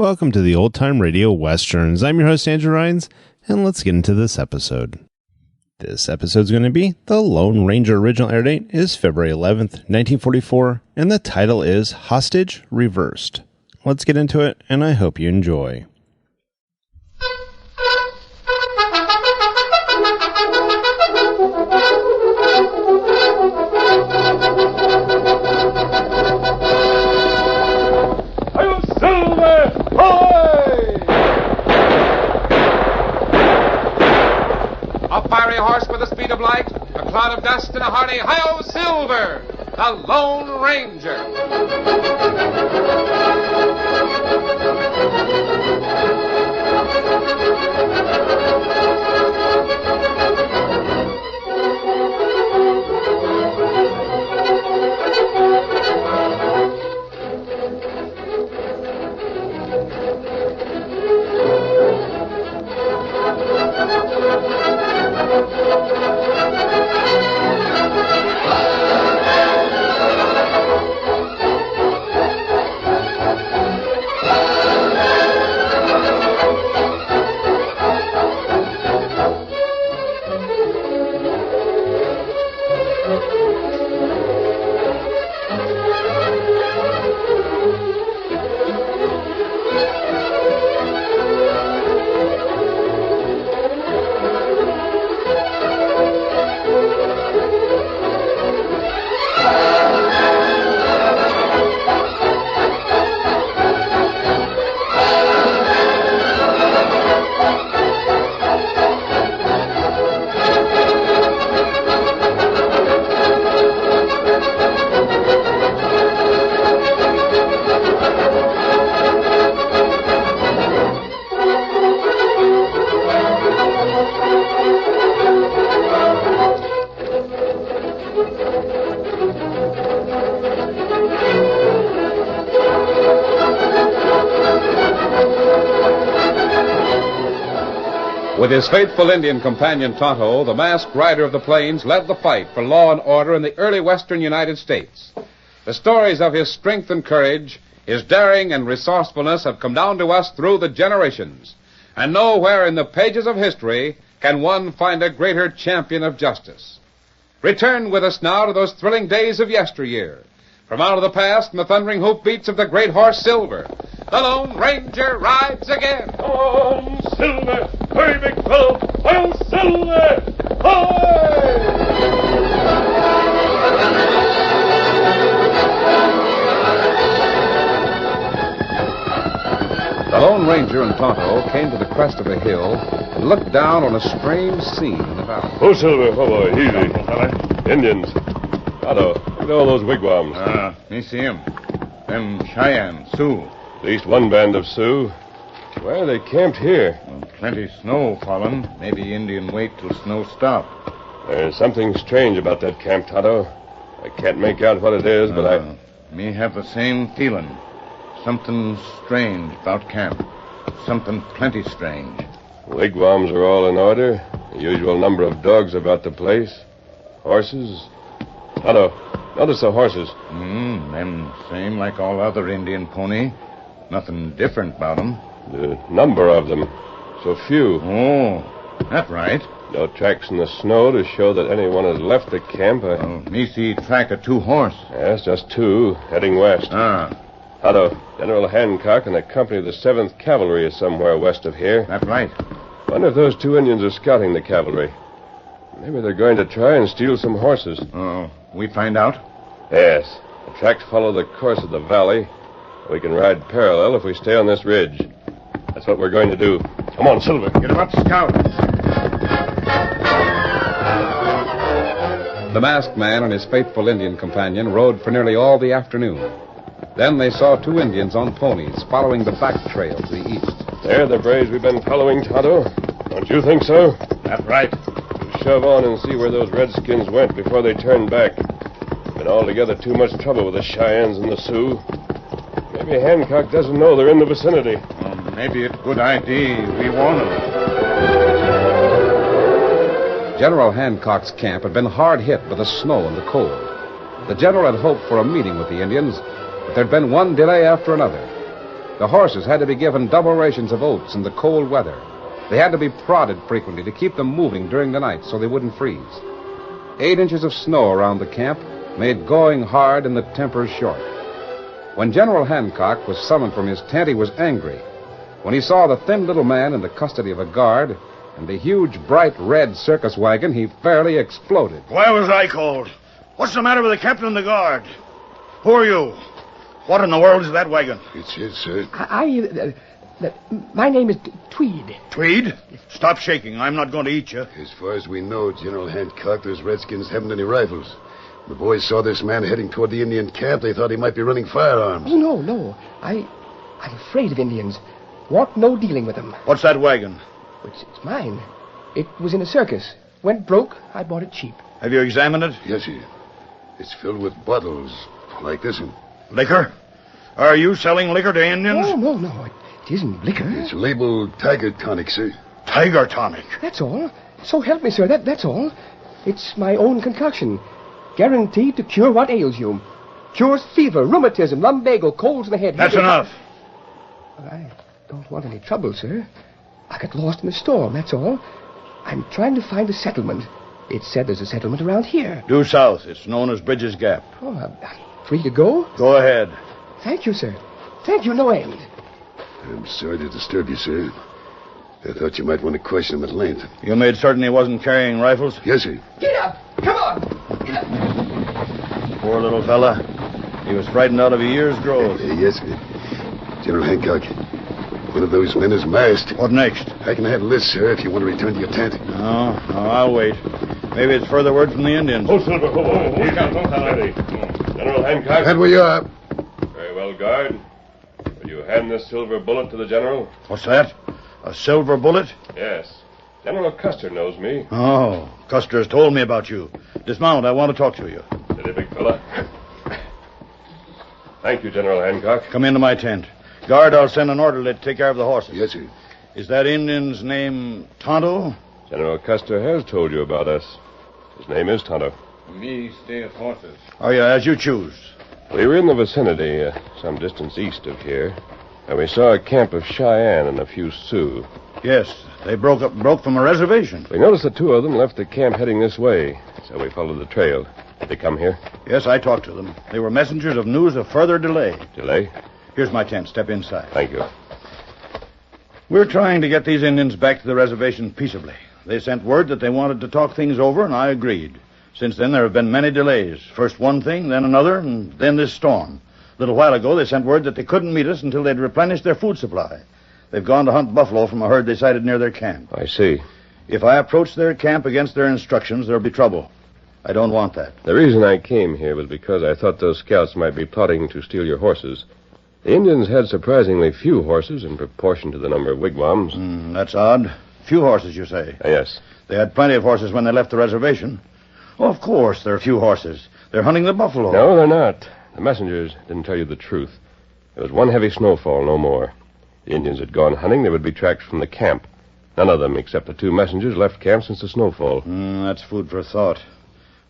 Welcome to the Old Time Radio Westerns. I'm your host, Andrew Rhynes, and let's get into this episode. This episode is going to be The Lone Ranger. Original air date is February 11th, 1944, and the title is Hostage Reversed. Let's get into it, and I hope you enjoy. Horse with the speed of light, a cloud of dust, and a hearty hi-yo Silver, the Lone Ranger. With his faithful Indian companion Tonto, the masked rider of the plains led the fight for law and order in the early western United States. The stories of his strength and courage, his daring and resourcefulness have come down to us through the generations. And nowhere in the pages of history can one find a greater champion of justice. Return with us now to those thrilling days of yesteryear. From out of the past and the thundering hoofbeats of the great horse Silver, the Lone Ranger rides again. Come on, Silver! Hurry, big fellow! I'll Silver! Hi! The Lone Ranger and Tonto came to the crest of a hill and looked down on a strange scene in the valley. Oh, Silver, oh boy, easy. Indians. Tonto, look at all those wigwams. Me see 'em. Them Cheyenne, Sioux. At least one band of Sioux. Why are they camped here? Plenty snow falling. Maybe Indian wait till snow stop. There's something strange about that camp, Tonto. I can't make out what it is, but Me have the same feeling. Something strange about camp. Something plenty strange. Wigwams are all in order. The usual number of dogs about the place. Horses. Tonto, notice the horses. Them same like all other Indian pony. Nothing different about 'em. The number of them. So few. Oh, that's right. No tracks in the snow to show that anyone has left the camp. Me see track of 2 horse. Yes, just 2, heading west. Tonto, General Hancock and a company of the 7th Cavalry is somewhere west of here. That's right. Wonder if those 2 Indians are scouting the cavalry. Maybe they're going to try and steal some horses. We find out? Yes. The tracks follow the course of the valley. We can ride parallel if we stay on this ridge. That's what we're going to do. Come on, Silver. Get him up, Scout. The masked man and his faithful Indian companion rode for nearly all the afternoon. Then they saw 2 Indians on ponies following the back trail to the east. They're the braves we've been following, Tonto. Don't you think so? That's right. We'll shove on and see where those redskins went before they turned back. Been altogether too much trouble with the Cheyennes and the Sioux. Maybe Hancock doesn't know they're in the vicinity. Maybe it's a good idea we warn them. General Hancock's camp had been hard hit by the snow and the cold. The general had hoped for a meeting with the Indians, but there'd been one delay after another. The horses had to be given double rations of oats in the cold weather. They had to be prodded frequently to keep them moving during the night so they wouldn't freeze. 8 inches of snow around the camp made going hard and the tempers short. When General Hancock was summoned from his tent, he was angry. When he saw the thin little man in the custody of a guard and the huge, bright red circus wagon, he fairly exploded. Why was I called? What's the matter with the captain and the guard? Who are you? What in the world is that wagon? It's his, sir. My name is Tweed. Tweed? Stop shaking. I'm not going to eat you. As far as we know, General Hancock, those Redskins haven't any rifles. The boys saw this man heading toward the Indian camp. They thought he might be running firearms. Oh, no. I'm afraid of Indians. Want no dealing with them. What's that wagon? It's mine. It was in a circus. Went broke. I bought it cheap. Have you examined it? Yes, sir. It's filled with bottles, like this one. Liquor? Are you selling liquor to Indians? Oh, no. It isn't liquor. It's labeled Tiger Tonic, sir. Tiger Tonic? That's all. So help me, sir. That's all. It's my own concoction. Guaranteed to cure what ails you. Cures fever, rheumatism, lumbago, colds in the head. That's enough. I don't want any trouble, sir. I got lost in the storm, that's all. I'm trying to find a settlement. It's said there's a settlement around here. Due south. It's known as Bridges Gap. Oh, I'm free to go? Go ahead. Thank you, sir. Thank you, no end. I'm sorry to disturb you, sir. I thought you might want to question him at length. You made certain he wasn't carrying rifles? Yes, sir. Get up! Come on! Poor little fella. He was frightened out of a year's growth. Yes, sir. General Hancock, one of those men is masked. What next? I can handle this, sir, if you want to return to your tent. No, I'll wait. Maybe it's further word from the Indians. Oh, Silver, General Hancock. That where you are. Very well, guard. Will you hand this silver bullet to the general? What's that? A silver bullet? Yes. General Custer knows me. Oh, Custer's told me about you. Dismount. I want to talk to you. Steady, big fella. Thank you, General Hancock. Come into my tent. Guard, I'll send an orderly to take care of the horses. Yes, sir. Is that Indian's name Tonto? General Custer has told you about us. His name is Tonto. Me stay at horses. Oh, yeah, as you choose. We were in the vicinity, some distance east of here, and we saw a camp of Cheyenne and a few Sioux. Yes, they broke from a reservation. We noticed the two of them left the camp heading this way, so we followed the trail. Did they come here? Yes, I talked to them. They were messengers of news of further delay. Delay? Here's my tent. Step inside. Thank you. We're trying to get these Indians back to the reservation peaceably. They sent word that they wanted to talk things over, and I agreed. Since then, there have been many delays. First one thing, then another, and then this storm. A little while ago, they sent word that they couldn't meet us until they'd replenished their food supply. They've gone to hunt buffalo from a herd they sighted near their camp. I see. If I approach their camp against their instructions, there'll be trouble. I don't want that. The reason I came here was because I thought those scouts might be plotting to steal your horses. The Indians had surprisingly few horses in proportion to the number of wigwams. That's odd. Few horses, you say? Yes. They had plenty of horses when they left the reservation. Oh, of course, there are few horses. They're hunting the buffalo. No, they're not. The messengers didn't tell you the truth. There was one heavy snowfall, no more. The Indians had gone hunting. They would be tracked from the camp. None of them, except the two messengers, left camp since the snowfall. That's food for thought.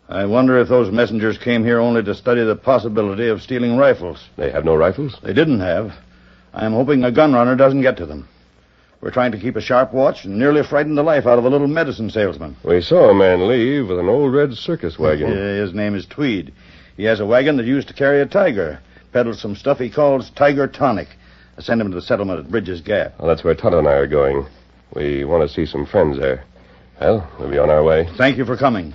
I wonder if those messengers came here only to study the possibility of stealing rifles. They have no rifles? They didn't have. I'm hoping a gun runner doesn't get to them. We're trying to keep a sharp watch and nearly frightened the life out of a little medicine salesman. We saw a man leave with an old red circus wagon. His name is Tweed. He has a wagon that used to carry a tiger. Peddles some stuff he calls Tiger Tonic. I sent him to the settlement at Bridges Gap. Well, that's where Todd and I are going. We want to see some friends there. Well, we'll be on our way. Thank you for coming.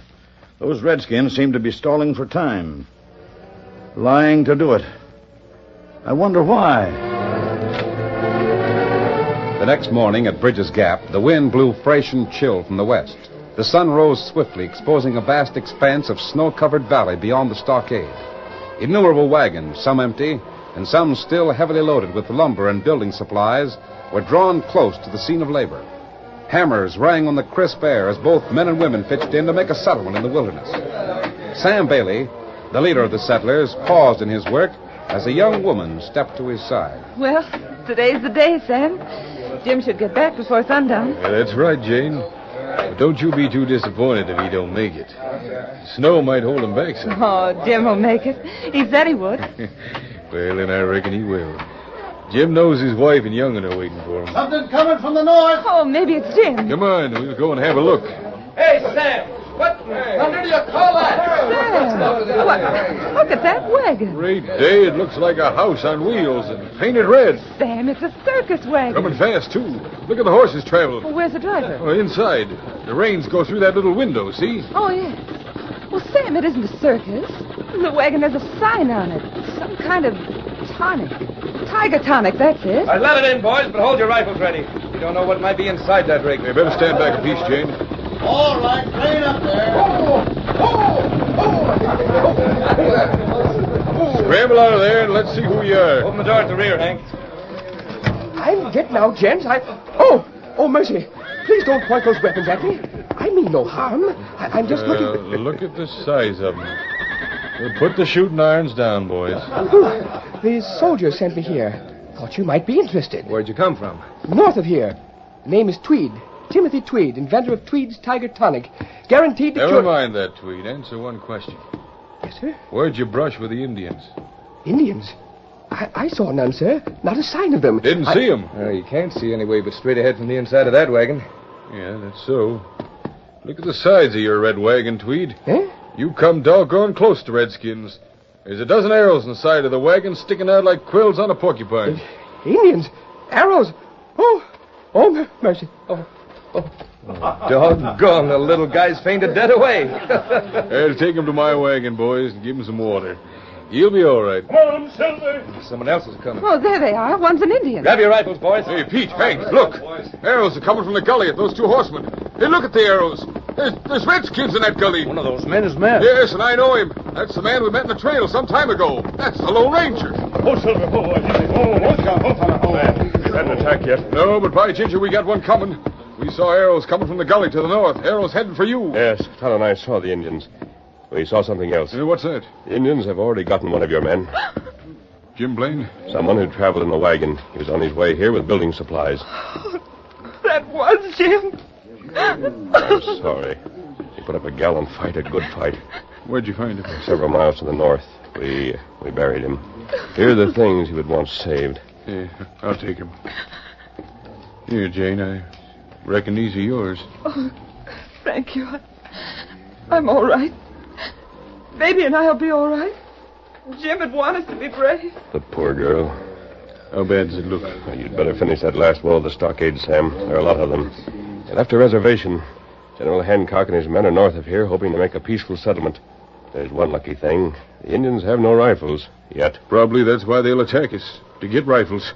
Those redskins seem to be stalling for time. Lying to do it. I wonder why. The next morning at Bridges Gap, the wind blew fresh and chill from the west. The sun rose swiftly, exposing a vast expanse of snow-covered valley beyond the stockade. Innumerable wagons, some empty, and some still heavily loaded with lumber and building supplies, were drawn close to the scene of labor. Hammers rang on the crisp air as both men and women pitched in to make a settlement in the wilderness. Sam Bailey, the leader of the settlers, paused in his work as a young woman stepped to his side. Well, today's the day, Sam. Jim should get back before sundown. Yeah, that's right, Jane. But don't you be too disappointed if he don't make it. Snow might hold him back some. Oh, Jim will make it. He said he would. Well, then I reckon he will. Jim knows his wife and young'un are waiting for him. Something coming from the north. Oh, maybe it's Jim. Come on, we'll go and have a look. Hey, Sam. What thunder do you call that? Sam, what? Look at that wagon. Great day. It looks like a house on wheels and painted red. Sam, it's a circus wagon. Coming fast, too. Look at the horses travel. Well, where's the driver? Oh, inside. The reins go through that little window, see? Oh, yes. Well, Sam, it isn't a circus. The wagon has a sign on it. Some kind of tonic. Tiger tonic, that's it. I let it in, boys, but hold your rifles ready. You don't know what might be inside that rig. You better stand back a piece, Jane. All right, train up there. Scramble out of there and let's see who you are. Open the door at the rear, Hank. I'm getting out, gents. Oh, mercy. Please don't point those weapons at me. I mean no harm. I'm just looking... Look at the size of them. Well, put the shooting irons down, boys. The soldier sent me here. Thought you might be interested. Where'd you come from? North of here. The name is Tweed. Timothy Tweed, inventor of Tweed's Tiger Tonic. Guaranteed to Never mind that, Tweed. Answer one question. Yes, sir? Where'd you brush with the Indians? Indians? I saw none, sir. Not a sign of them. Didn't see them. You can't see any way but straight ahead from the inside of that wagon. Yeah, that's so. Look at the sides of your red wagon, Tweed. Eh? You come doggone close to Redskins. There's a dozen arrows in the side of the wagon sticking out like quills on a porcupine. Indians? Arrows? Oh, mercy. Doggone, the little guy's fainted dead away. I'll take him to my wagon, boys, and give him some water. He'll be all right. Come on, Silver. Someone else is coming. Oh, there they are. One's an Indian. Grab your rifles, boys. Hey, Pete, Hank, look. Arrows are coming from the gully at those two horsemen. Hey, look at the arrows. There's Redskins in that gully. One of those men is mad. Yes, and I know him. That's the man we met in the trail some time ago. That's the Lone Ranger. Oh, Silver. You hadn't attacked yet. No, but by ginger, we got one coming. We saw arrows coming from the gully to the north. Arrows heading for you. Yes, Todd and I saw the Indians. We saw something else. What's that? The Indians have already gotten one of your men. Jim Blaine? Someone who traveled in the wagon. He was on his way here with building supplies. That was Jim. I'm sorry. He put up a gallant fight, a good fight. Where'd you find him? Several miles to the north. We buried him. Here are the things he would want saved. Yeah, I'll take him. Here, Jane, I reckon these are yours. Oh, thank you. I'm all right. Baby and I'll be all right. Jim would want us to be brave. The poor girl. How bad does it look? Well, you'd better finish that last wall of the stockade, Sam. There are a lot of them. And after reservation, General Hancock and his men are north of here, hoping to make a peaceful settlement. There's one lucky thing. The Indians have no rifles, yet. Probably that's why they'll attack us, to get rifles.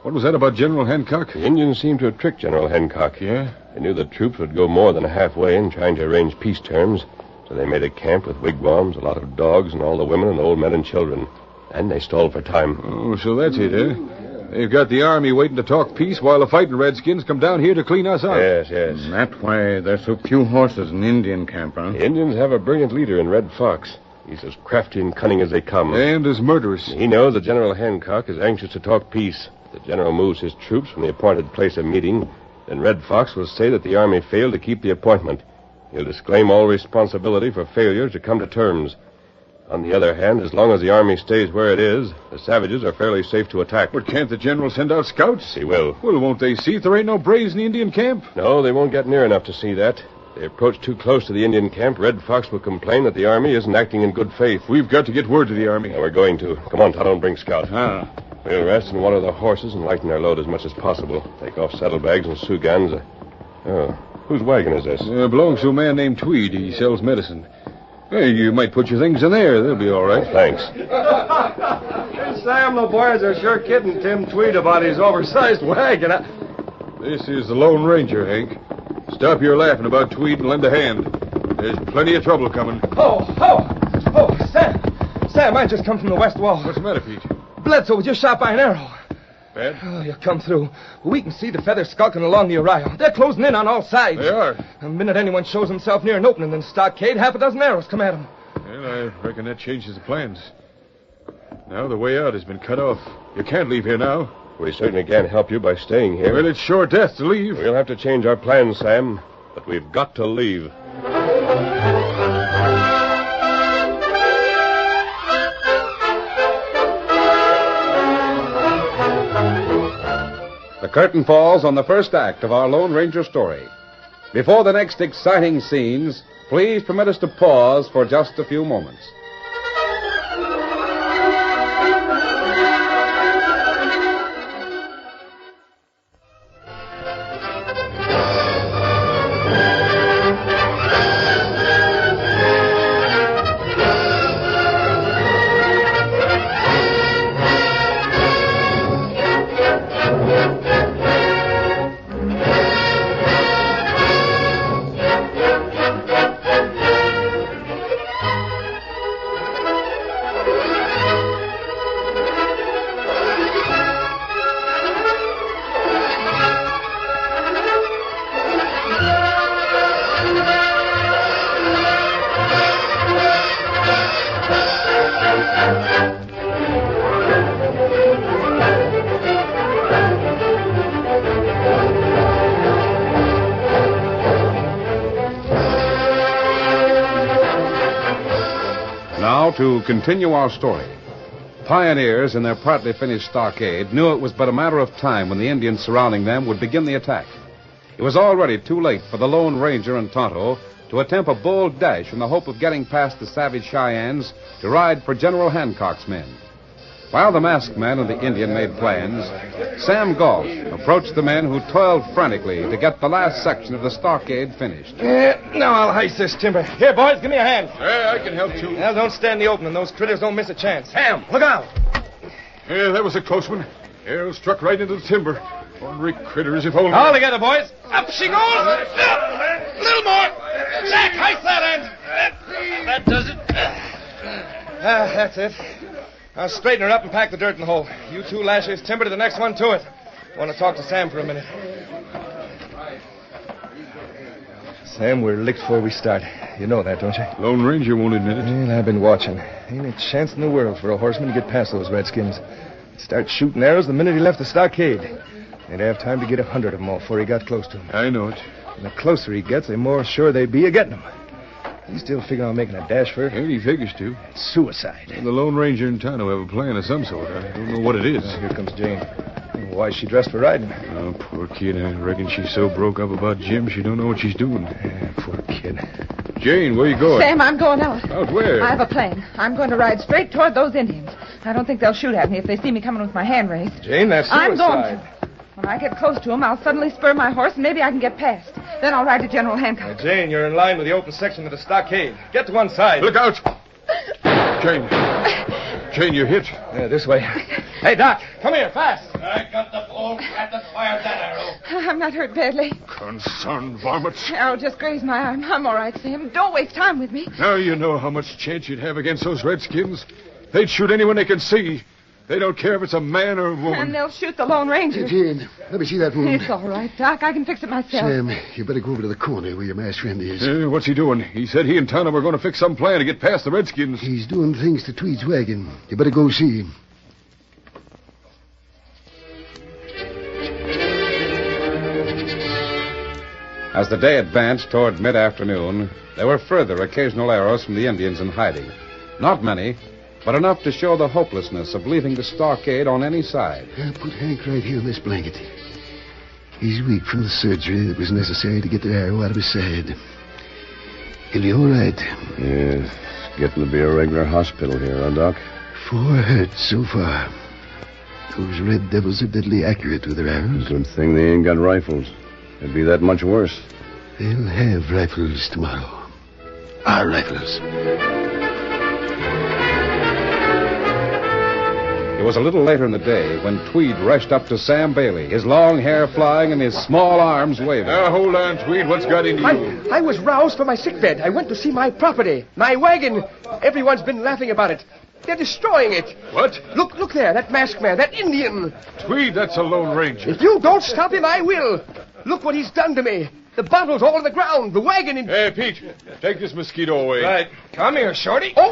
What was that about General Hancock? The Indians seem to have tricked General Hancock. Yeah? They knew the troops would go more than halfway in trying to arrange peace terms, so they made a camp with wigwams, a lot of dogs, and all the women and old men and children. And they stalled for time. Oh, so that's it, eh? They've got the army waiting to talk peace while the fighting Redskins come down here to clean us out. Yes. And that's why there's so few horses in the Indian camp, huh? The Indians have a brilliant leader in Red Fox. He's as crafty and cunning as they come. And as murderous. He knows that General Hancock is anxious to talk peace. The general moves his troops from the appointed place of meeting. Then Red Fox will say that the army failed to keep the appointment. He'll disclaim all responsibility for failure to come to terms. On the other hand, as long as the army stays where it is, the savages are fairly safe to attack. But can't the general send out scouts? He will. Well, won't they see if there ain't no braves in the Indian camp? No, they won't get near enough to see that. If they approach too close to the Indian camp, Red Fox will complain that the army isn't acting in good faith. We've got to get word to the army. Yeah, we're going to. Come on, Tonto, and bring Scout. Ah. We'll rest and water the horses and lighten their load as much as possible. Take off saddlebags and sugans. Whose wagon is this? Belongs to a man named Tweed. He sells medicine. Hey, you might put your things in there. They'll be all right. Thanks. Sam, the boys are sure kidding Tim Tweed about his oversized wagon. This is the Lone Ranger, Hank. Stop your laughing about Tweed and lend a hand. There's plenty of trouble coming. Oh, Sam. Sam, I just come from the west wall. What's the matter, Pete? Bledsoe was just shot by an arrow. Bad? Oh, you come through. We can see the feathers skulking along the arroyo. They're closing in on all sides. They are. The minute anyone shows himself near an opening in the stockade, half a dozen arrows come at him. Well, I reckon that changes the plans. Now the way out has been cut off. You can't leave here now. We certainly can't help you by staying here. Well, it's sure death to leave. We'll have to change our plans, Sam, but we've got to leave. curtain falls on the first act of our Lone Ranger story. Before the next exciting scenes, please permit us to pause for just a few moments. Now, to continue our story. Pioneers in their partly finished stockade knew it was but a matter of time when the Indians surrounding them would begin the attack. It was already too late for the Lone Ranger and Tonto to attempt a bold dash in the hope of getting past the savage Cheyennes to ride for General Hancock's men. While the masked man and the Indian made plans, Sam Goff approached the men who toiled frantically to get the last section of the stockade finished. Now I'll heist this timber. Here, boys, give me a hand. Yeah, I can help too. Now, don't stand in the opening. Those critters don't miss a chance. Sam, look out. Yeah, that was a close one. Arrow struck right into the timber. Ornery critters, if only. All together, boys. Up she goes. A little more. Jack, heist that end. That does it. That's it. I'll straighten her up and pack the dirt in the hole. You two lash his timber to the next one to it. I want to talk to Sam for a minute. Sam, we're licked before we start. You know that, don't you? Lone Ranger won't admit it. Well, I've been watching. Ain't a chance in the world for a horseman to get past those redskins. He'd start shooting arrows the minute he left the stockade. They'd have time to get 100 of them off before he got close to them. I know it. And the closer he gets, the more sure they'd be of getting him. He's still figuring on making a dash for it. And he figures to. It's suicide. Well, the Lone Ranger and Tonto have a plan of some sort. I don't know what it is. Here comes Jane. Why is she dressed for riding? Oh, poor kid. I reckon she's so broke up about Jim she don't know what she's doing. Yeah, poor kid. Jane, where you going? Sam, I'm going out. Out where? I have a plan. I'm going to ride straight toward those Indians. I don't think they'll shoot at me if they see me coming with my hand raised. Jane, that's suicide. I'm going to. When I get close to him, I'll suddenly spur my horse, and maybe I can get past. Then I'll ride to General Hancock. Now, Jane, you're in line with the open section of the stockade. Get to one side. Look out! Jane. Jane, you're hit. Yeah, this way. Hey, Doc, come here, fast. I got the blow that fired that arrow. I'm not hurt badly. Concerned varmints. Arrow just grazed my arm. I'm all right, Sam. Don't waste time with me. Now you know how much chance you'd have against those redskins. They'd shoot anyone they can see. They don't care if it's a man or a woman. And they'll shoot the Lone Ranger. Jane, let me see that wound. It's all right, Doc. I can fix it myself. Sam, you better go over to the corner where your masked friend is. What's he doing? He said he and Tonto were going to fix some plan to get past the redskins. He's doing things to Tweed's wagon. You better go see him. As the day advanced toward mid-afternoon, there were further occasional arrows from the Indians in hiding. Not many, but enough to show the hopelessness of leaving the stockade on any side. Put Hank right here on this blanket. He's weak from the surgery that was necessary to get the arrow out of his side. He'll be all right. Yes, it's getting to be a regular hospital here, huh, Doc? 4 hurts so far. Those red devils are deadly accurate with their arrows. Good thing they ain't got rifles. It'd be that much worse. They'll have rifles tomorrow. Our rifles. It was a little later in the day when Tweed rushed up to Sam Bailey, his long hair flying and his small arms waving. Now, hold on, Tweed. What's got into you? I was roused from my sickbed. I went to see my property, my wagon. Everyone's been laughing about it. They're destroying it. What? Look there, that masked man, that Indian. Tweed, that's a Lone Ranger. If you don't stop him, I will. Look what he's done to me. The bottles all on the ground, the wagon in... Hey, Pete, take this mosquito away. Right. Come here, Shorty. Oh,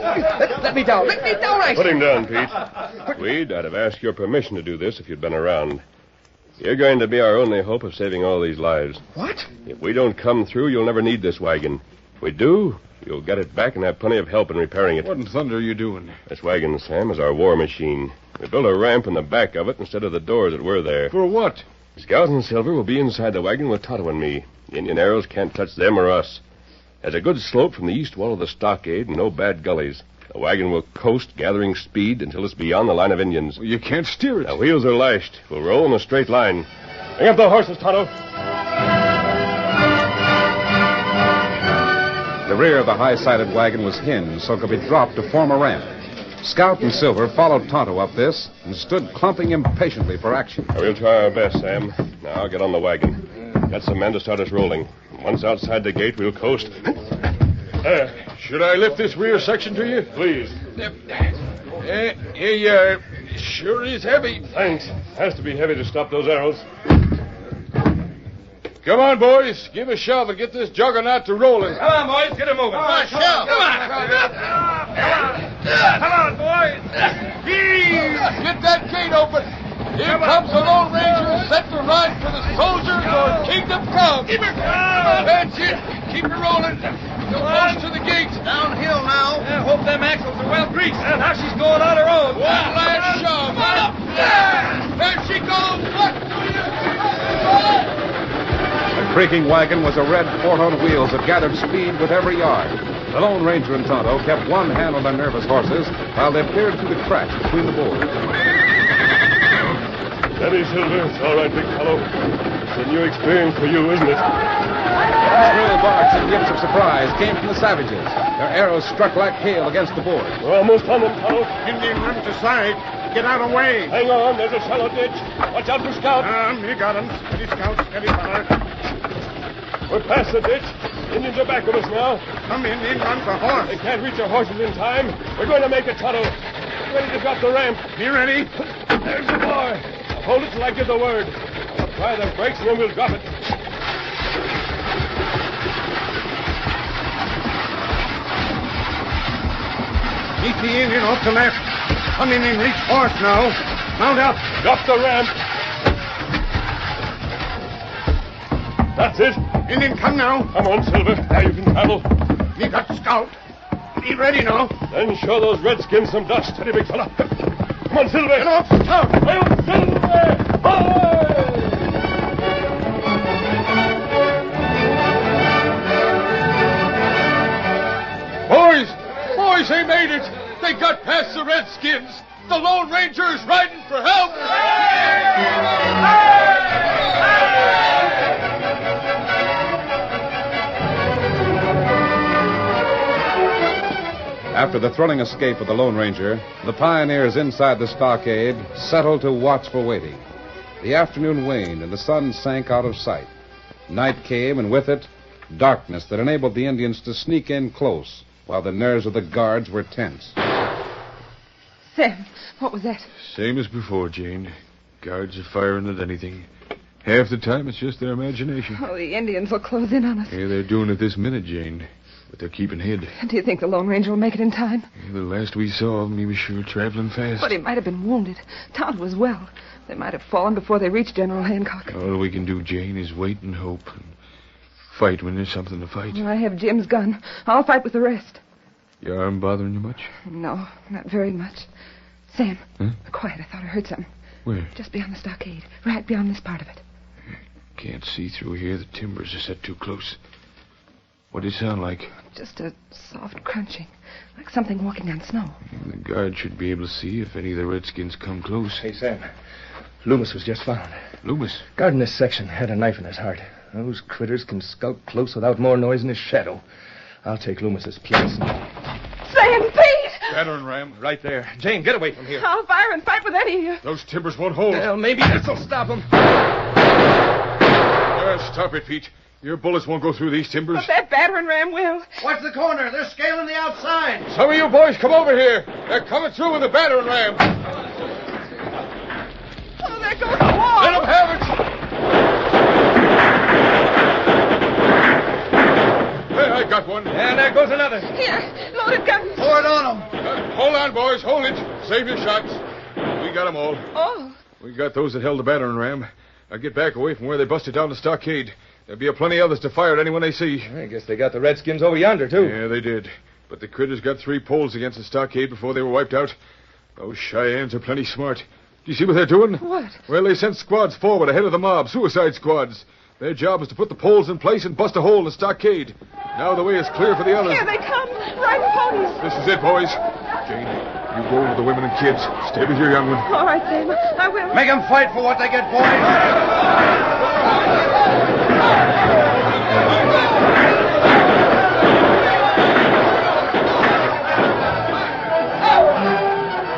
let me down. Let me down, I Put him down, Pete. Tweed, I'd have asked your permission to do this if you'd been around. You're going to be our only hope of saving all these lives. What? If we don't come through, you'll never need this wagon. If we do, you'll get it back and have plenty of help in repairing it. What in thunder are you doing? This wagon, Sam, is our war machine. We built a ramp in the back of it instead of the doors that were there. For what? Scout and Silver will be inside the wagon with Tonto and me. The Indian arrows can't touch them or us. There's a good slope from the east wall of the stockade and no bad gullies. The wagon will coast, gathering speed until it's beyond the line of Indians. Well, you can't steer it. The wheels are lashed. We'll roll in a straight line. Bring up the horses, Tonto. The rear of the high-sided wagon was hinged so it could be dropped to form a ramp. Scout and Silver followed Tonto up this and stood clumping impatiently for action. We'll try our best, Sam. Now get on the wagon. Got some men to start us rolling. Once outside the gate, we'll coast. Should I lift this rear section to you? Please. Here you are. Sure is heavy. Thanks. Has to be heavy to stop those arrows. Come on, boys. Give a shove and get this juggernaut to rolling. Come on, boys. Get him moving. Come on, shove. Come on, boys. Get that gate open. Here comes the Lone Ranger set to ride for the soldiers or kingdom come. That's it. Keep it rolling. Go close to the gate. Downhill now. I hope them axles are well greased. And now she's going on her own. One last shove. Come on up. There she goes. The creaking wagon was a red fort on wheels that gathered speed with every yard. The Lone Ranger and Tonto kept one hand on their nervous horses while they peered through the cracks between the boards. Steady, Silver. It's all right, big fellow. It's a new experience for you, isn't it? Shrill barks and yips of surprise came from the savages. Their arrows struck like hail against the board. We're almost on them, Tonto. Indian runs aside. Get out of the way. Hang on. There's a shallow ditch. Watch out for Scout. You got him. Steady, Scout. Steady, fella. We're past the ditch. Indians are back of us now. Come in. Run for horse. They can't reach our horses in time. We're going to make it, Tonto. Get ready to drop the ramp. Be ready. There's the boy. Hold it till I give the word. I'll try the brakes and then we'll drop it. Meet the Indian off the left. Come in and reach horse now. Mount up. Drop the ramp. That's it. Indian, come now. Come on, Silver. Now you can travel. You got Scout. Be ready now. Then show those redskins some dust. Steady, big fella. Come on, Silver. Get off. Scout. Silver! Boys, they made it. They got past the redskins. The Lone Ranger is riding for help. After the thrilling escape of the Lone Ranger, the pioneers inside the stockade settled to watchful waiting. The afternoon waned and the sun sank out of sight. Night came, and with it, darkness that enabled the Indians to sneak in close while the nerves of the guards were tense. Sam, what was that? Same as before, Jane. Guards are firing at anything. Half the time, it's just their imagination. Oh, the Indians will close in on us. Yeah, they're doing it this minute, Jane. But they're keeping hid. Do you think the Lone Ranger will make it in time? Yeah, the last we saw of him, he was sure traveling fast. But he might have been wounded. Tonto was well. They might have fallen before they reached General Hancock. All we can do, Jane, is wait and hope. And fight when there's something to fight. I have Jim's gun. I'll fight with the rest. Your arm bothering you much? No, not very much. Sam, Huh? Quiet. I thought I heard something. Where? Just beyond the stockade. Right beyond this part of it. Can't see through here. The timbers are set too close. What did it sound like? Just a soft crunching. Like something walking on snow. The guard should be able to see if any of the redskins come close. Hey, Sam. Loomis was just found. Loomis? Guard in this section had a knife in his heart. Those critters can skulk close without more noise than his shadow. I'll take Loomis's place. Sam, Pete! Battering ram, right there. Jane, get away from here. I'll fire and fight with any of you. Those timbers won't hold. Well, maybe this'll stop them. Stop it, Pete. Your bullets won't go through these timbers. But that battering ram will. Watch the corner. They're scaling the outside. Some of you boys come over here. They're coming through with the battering ram. Oh, there goes the wall. Let them have it. Hey, I got one. And there goes another. Here, loaded guns. Pour it on them. Hold on, boys. Hold it. Save your shots. We got them all. Oh. We got those that held the battering ram. Now get back away from where they busted down the stockade. There'll be a plenty others to fire at anyone they see. I guess they got the redskins over yonder, too. Yeah, they did. But the critters got 3 poles against the stockade before they were wiped out. Those Cheyennes are plenty smart. Do you see what they're doing? What? Well, they sent squads forward ahead of the mob, suicide squads. Their job is to put the poles in place and bust a hole in the stockade. Now the way is clear for the others. Here they come. Riding ponies. This is it, boys. Jane, you go with the women and kids. Stay with your young one. All right, Sam. I will. Make them fight for what they get, boys.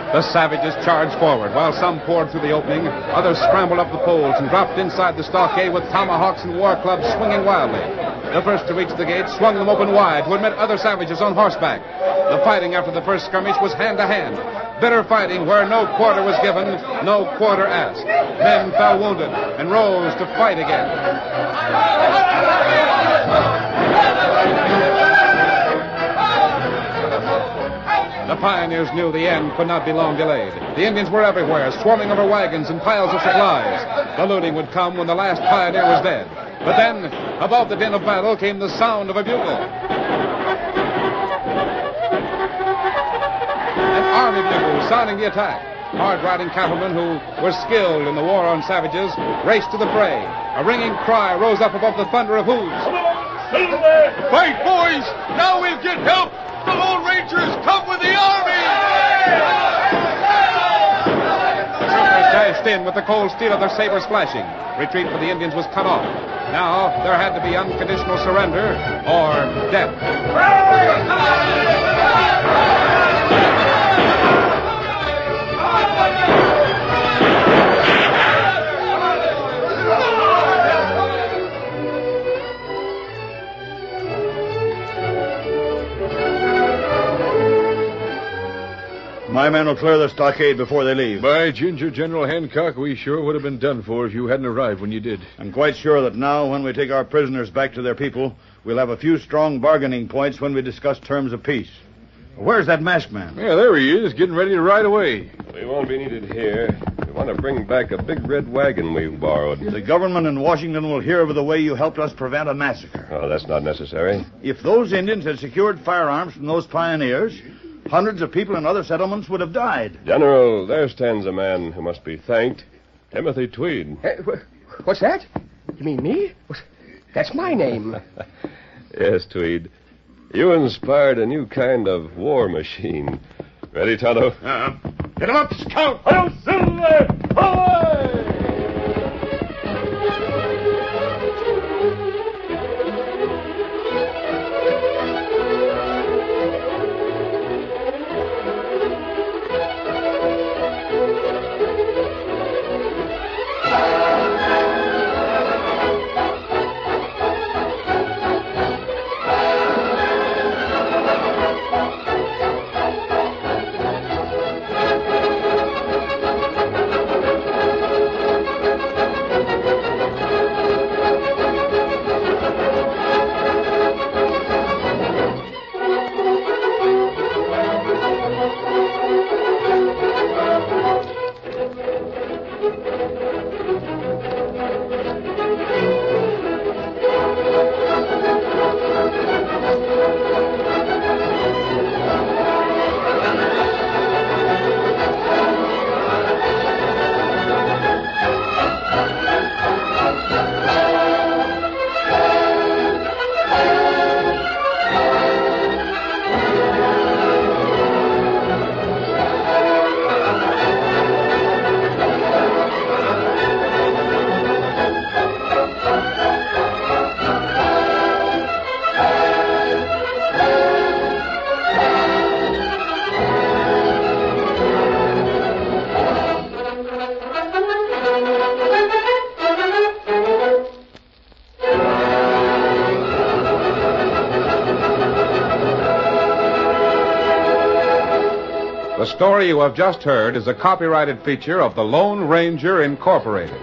The savages charged forward. While some poured through the opening, others scrambled up the poles and dropped inside the stockade with tomahawks and war clubs swinging wildly. The first to reach the gate swung them open wide to admit other savages on horseback. The fighting after the first skirmish was hand to hand. Bitter fighting where no quarter was given, no quarter asked. Men fell wounded and rose to fight again. The pioneers knew the end could not be long delayed. The Indians were everywhere, swarming over wagons and piles of supplies. The looting would come when the last pioneer was dead. But then, above the din of battle, came the sound of a bugle. An army bugle sounding the attack. Hard-riding cavalrymen who were skilled in the war on savages raced to the fray. A ringing cry rose up above the thunder of hoofs. Fight, boys! Now we'll get help! The Lone Rangers come with the army! Troopers dashed in with the cold steel of their sabers flashing. Retreat for the Indians was cut off. Now there had to be unconditional surrender or death. My men will clear the stockade before they leave. By Ginger, General Hancock, we sure would have been done for if you hadn't arrived when you did. I'm quite sure that now, when we take our prisoners back to their people, we'll have a few strong bargaining points when we discuss terms of peace. Where's that masked man? Yeah, there he is, getting ready to ride away. We won't be needed here. We want to bring back a big red wagon we borrowed. The government in Washington will hear of the way you helped us prevent a massacre. Oh, that's not necessary. If those Indians had secured firearms from those pioneers, hundreds of people in other settlements would have died. General, there stands a man who must be thanked. Timothy Tweed. What's that? You mean me? That's my name. Yes, Tweed. You inspired a new kind of war machine. Ready, Tonto? Get him up, Scout! Hail Silver! Away! The story you have just heard is a copyrighted feature of the Lone Ranger Incorporated.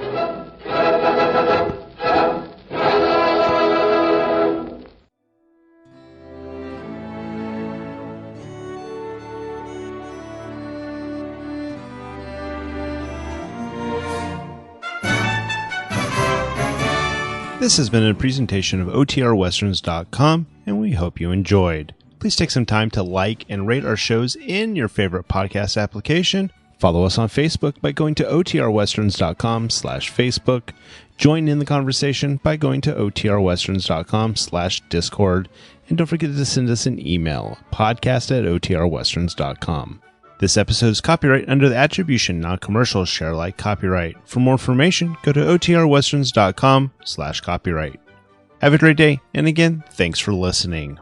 This has been a presentation of OTRWesterns.com, and we hope you enjoyed. Please take some time to like and rate our shows in your favorite podcast application. Follow us on Facebook by going to otrwesterns.com/Facebook. Join in the conversation by going to otrwesterns.com/Discord. And don't forget to send us an email, podcast@otrwesterns.com. This episode is copyright under the attribution, non-commercial, share alike copyright. For more information, go to otrwesterns.com/copyright. Have a great day, and again, thanks for listening.